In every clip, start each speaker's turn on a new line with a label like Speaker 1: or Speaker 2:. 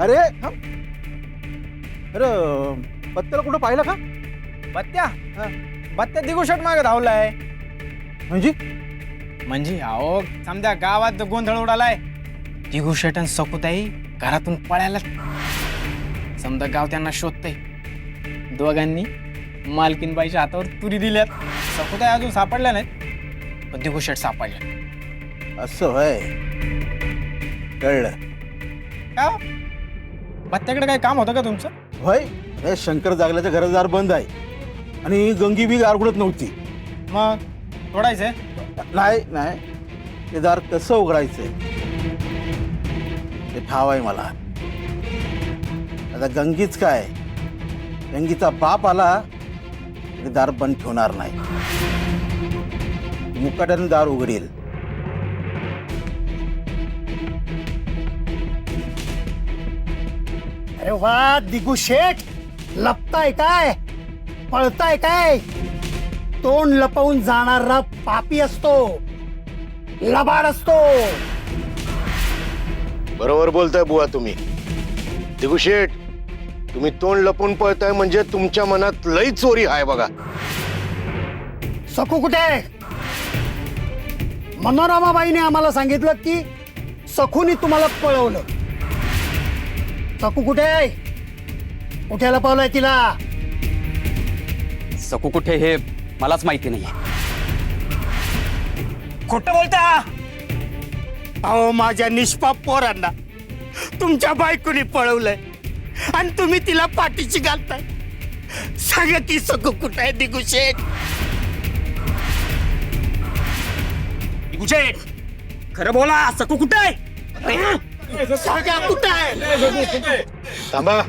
Speaker 1: अरे अरे पत्त्याला कुठं पाहिलं का?
Speaker 2: बत्त्या बत्त्या दिगुशट मागे धावलाय.
Speaker 1: म्हणजे
Speaker 2: अहो समजा गावात गोंधळ उडालाय. दिगुशट आणि सकुताई घरातून पळायला. समजा गाव त्यांना शोधतय. दोघांनी मालकीनबाईच्या हातावर तुरी दिल्यात. सकुताई अजून सापडल्या नाहीत पण दिगुशट सापडल्या.
Speaker 1: असं होय, कळलं.
Speaker 2: का बत्त्याकडे काही काम होतं का तुमचं?
Speaker 1: होय, अरे शंकर जागल्याचं घरदार बंद आहे आणि गंगी बी गारगुडत नव्हती.
Speaker 2: मग तोडायचंय?
Speaker 1: नाही, ते दार कसं उघडायचंय ते ठाव आहे मला. आता गंगीच काय, गंगीचा बाप आला ते दार बंद ठेवणार नाही, मुकाट्याने दार उघडेल.
Speaker 3: अरे वा दिगू शेठ, लपताय काय, पळताय काय? तोंड लपवून जाणारा पापी असतो, लबाड असतो.
Speaker 4: बरोबर बोलताय बुवा तुम्ही. दिगुशेठ, तुम्ही तोंड लपून पळताय म्हणजे तुमच्या मनात लई चोरी आहे बघा.
Speaker 3: सकू कुठे आहे? मनोरमाबाईने आम्हाला सांगितलं की सखूनी तुम्हाला पळवलं. सकू कुठे आहे? कुठे लपवलंय तिला?
Speaker 5: सकू कुठे हे मलाच माहिती नाहीये.
Speaker 3: खोटं बोलता? अहो माझ्या निष्पाप पोरांना तुमच्या बायकोनी पळवलंय आणि तुम्ही तिला पाठीची घालताय. सांगा की सकू कुठे आहे दिगुशेठ? दिगुशेठ, खरं बोला, सकू कुठे आहे? सांगा कुठे आहे?
Speaker 4: थांबा.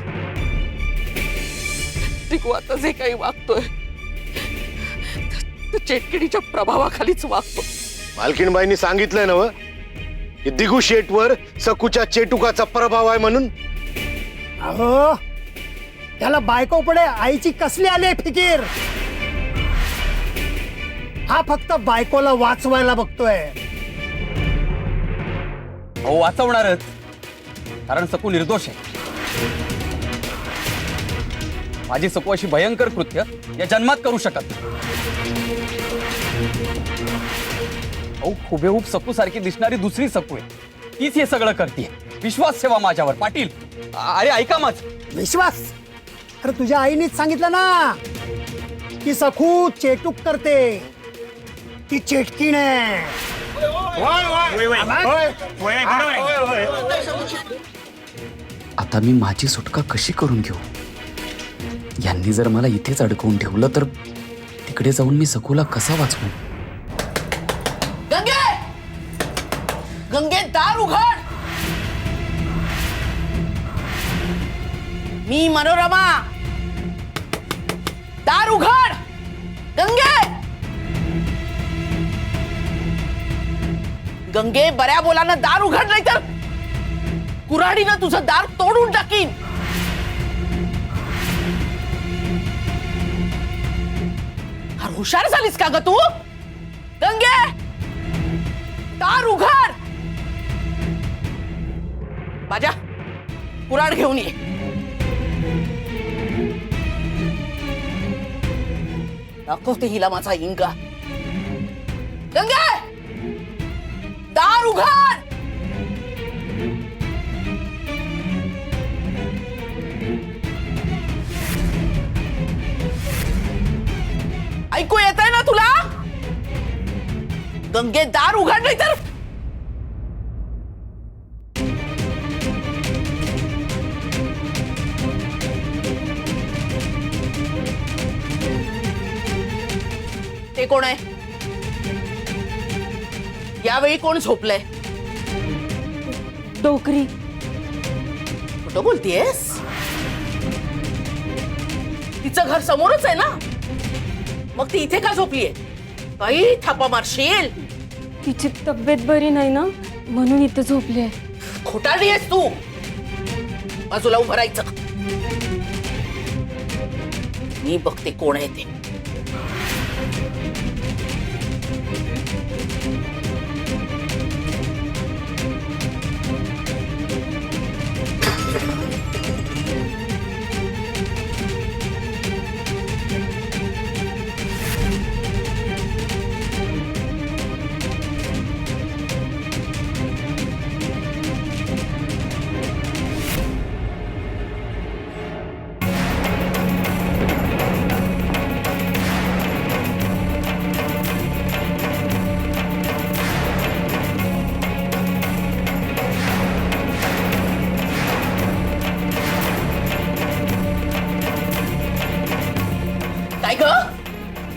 Speaker 6: दिगू आता जे काही वागतोय तो चेटकिडीच्या प्रभावाखालीच वागतो.
Speaker 4: मालकीनबाईंनी सांगितलंय ना व की दिगुशेठवर सकूच्या चेटुकाचा प्रभाव आहे म्हणून.
Speaker 3: अहो त्याला बायको पुढे आईची कसली आली फिकीर? हा फक्त बायकोला वाचवायला बघतोय.
Speaker 5: अहो वाचवणारच, कारण सकू निर्दोष आहे. माझी सकू अशी भयंकर कृत्य या जन्मात करू शकत नाही. अहो हुबेहूब सकू सारखी दिसणारी दुसरी सकू आहे, तीच हे सगळं करते. विश्वास ठेवा माझ्यावर पाटील. अरे ऐका माझ.
Speaker 3: विश्वास? अरे तुझ्या आईनेच सांगितलं ना की सखू चेटूक करते, ती चेटकीण आहे.
Speaker 5: आता मी माझी सुटका कशी करून घेऊ? यांनी जर मला इथेच अडकवून ठेवलं तर तिकडे जाऊन मी सकूला कसा वाचवू?
Speaker 6: गंगे, गंगे दार उघड. मी मनोरमा. दार उघड गंगे. गंगे बऱ्या बोलानं दार उघड, नाही तर कुऱ्हाडीनं तुझं दार तोडून टाकीन. अरे हुशार झालीस का ग तू? गंगे दार उघड. बाजा कुऱ्हाड घेऊन ये. दाखवते हिला माझा इंगा. गंगे दार उघड. ऐकू येत आहे ना तुला? गंगे दार उघड, नाही तर ते कोण आहे? यावेळी कोण झोपलंय?
Speaker 7: डोकरी.
Speaker 6: कुठं बोलतीयस? तिचं घर समोरच आहे ना, मग ती इथे का झोपलीये? काही थापा मारशील.
Speaker 7: तिची तब्येत बरी नाही ना, म्हणून इथं झोपली आहे.
Speaker 6: खोटारडी आहेस तू. बाजूला उभं राहायचं. मी बघते कोण आहे ते.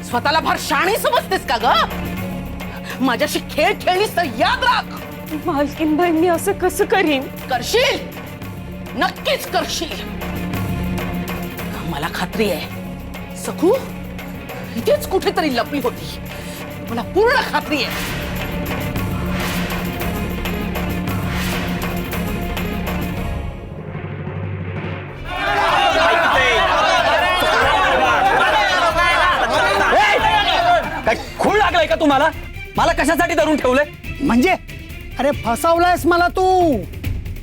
Speaker 6: स्वतःला फार शाणी समजतेस का ग? माझ्याशी खेळ खेळलीस तर याद राख.
Speaker 7: मालकीनबाई मी असं कसं करीन?
Speaker 6: करशील, नक्कीच करशील. मला खात्री आहे सखू इथेच कुठेतरी लपली होती. मला पूर्ण खात्री आहे.
Speaker 8: काय खूळ लागलाय का तुम्हाला? मला कशासाठी धरून ठेवलंय?
Speaker 3: म्हणजे अरे फसवलायस मला तू.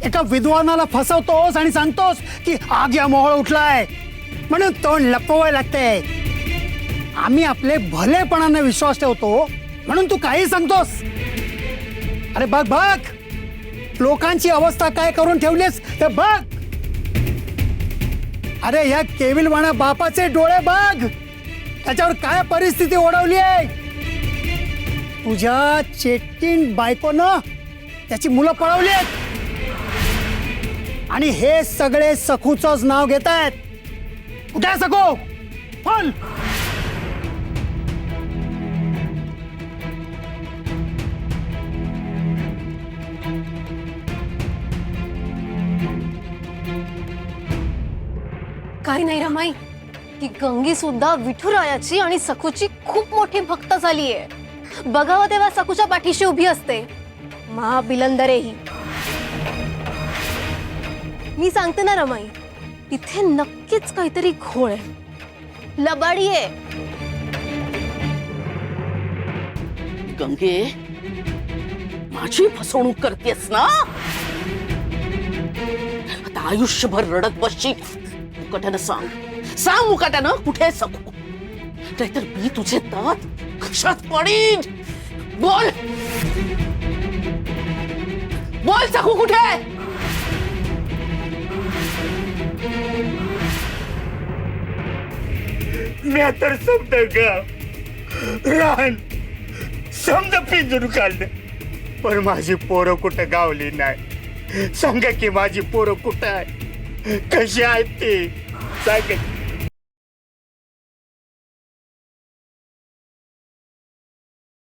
Speaker 3: एका विद्वानाला फसवतोस आणि सांगतोस की आग या मोहळ उठलाय म्हणून तोंड लपवाय लागते. आम्ही आपले भलेपणाने विश्वास ठेवतो म्हणून तू काही सांगतोस. अरे बघ बघ लोकांची अवस्था काय करून ठेवलीस ते बघ. अरे या केविलवाणा बापाचे डोळे बघ, त्याच्यावर काय परिस्थिती ओढवली आहे. तुझ्या चेटकीन बायकोनं त्याची मुलं पळवली आहेत आणि हे सगळे सखूचंच नाव घेत आहेत. कुठे आहे सखू? बोल.
Speaker 9: काही नाही रमाई, ती गंगी सुद्धा विठुरायाची आणि सखूची खूप मोठी भक्त झालीये. बघावं तेव्हा सखूच्या पाठीशी उभी असते. महाबिलंदरेही. मी सांगते ना रमाई, तिथे नक्कीच काहीतरी घोळ आहे, लबाडी आहे.
Speaker 6: गंगे माझी फसवणूक करतेस ना? आता आयुष्यभर रडत बसशील. मुकाट्यानं सांग, सांग मुकाट्यानं कुठे आहे सखू? नाहीतर मी तुझे दात कशात पडीन. बोल बोल सखू कुठे आहे?
Speaker 3: मी तर समज गाव रान समज पिंजून काढलं, पण माझी पोरं कुठं गावली नाही. सांगा की माझी पोरं कुठं आहे, कशी आहेत ती सांगा.